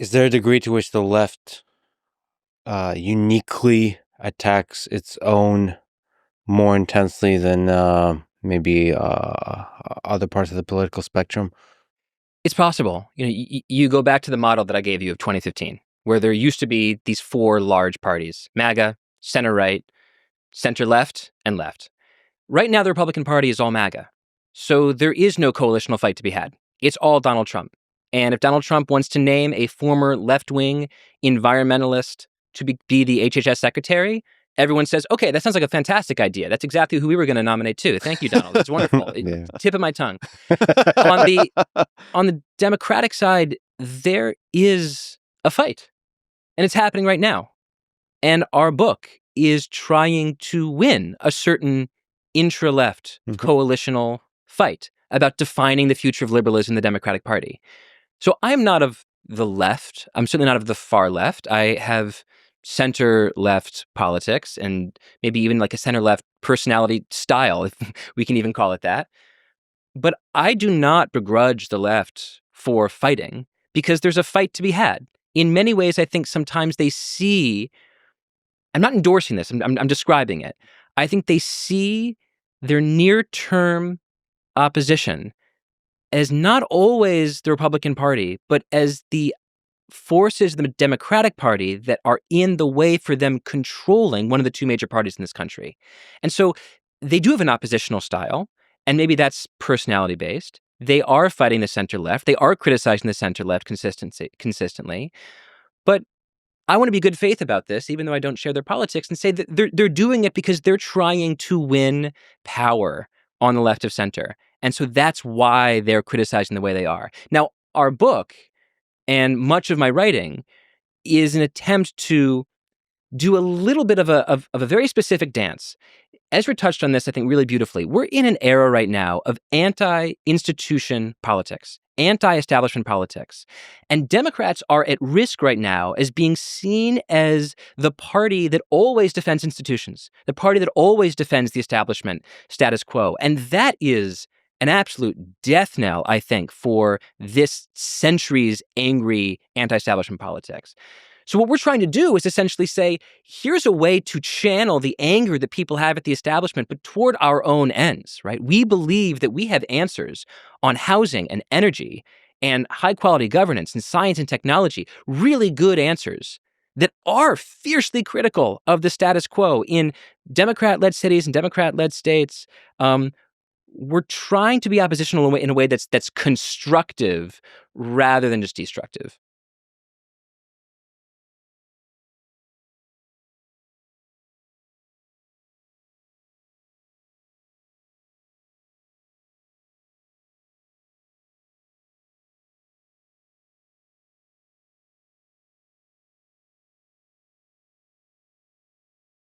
Is there a degree to which the left uniquely attacks its own more intensely than maybe other parts of the political spectrum? It's possible. You go back to the model that I gave you of 2015, where there used to be these four large parties: MAGA, center right, center left, and left. Right now, the Republican Party is all MAGA. So there is no coalitional fight to be had. It's all Donald Trump. And if Donald Trump wants to name a former left-wing environmentalist to be the HHS secretary, everyone says, okay, that sounds like a fantastic idea. That's exactly who we were going to nominate too. Thank you, Donald. It's wonderful. Yeah. Tip of my tongue. On the Democratic side, there is a fight, and it's happening right now. And our book is trying to win a certain intra-left coalitional fight about defining the future of liberalism in the Democratic Party. So I'm not of the left. I'm certainly not of the far left. I have center-left politics and maybe even like a center-left personality style, if we can even call it that. But I do not begrudge the left for fighting because there's a fight to be had. In many ways, I think sometimes they see, I'm not endorsing this, I'm describing it. I think they see their near-term opposition as not always the Republican Party, but as the forces of the Democratic Party that are in the way for them controlling one of the two major parties in this country. And so they do have an oppositional style, and maybe that's personality-based. They are fighting the center-left. They are criticizing the center-left consistently. But I want to be good faith about this, even though I don't share their politics, and say that they're doing it because they're trying to win power on the left of center. And so that's why they're criticizing the way they are. Now, our book and much of my writing is an attempt to do a little bit of a very specific dance. Ezra touched on this, I think, really beautifully. We're in an era right now of anti-institution politics, anti-establishment politics. And Democrats are at risk right now as being seen as the party that always defends institutions, the party that always defends the establishment status quo. And that is an absolute death knell, I think, for this century's angry anti-establishment politics. So what we're trying to do is essentially say, here's a way to channel the anger that people have at the establishment, but toward our own ends, right? We believe that we have answers on housing and energy and high-quality governance and science and technology, really good answers that are fiercely critical of the status quo in Democrat-led cities and Democrat-led states. We're trying to be oppositional in a way that's constructive rather than just destructive.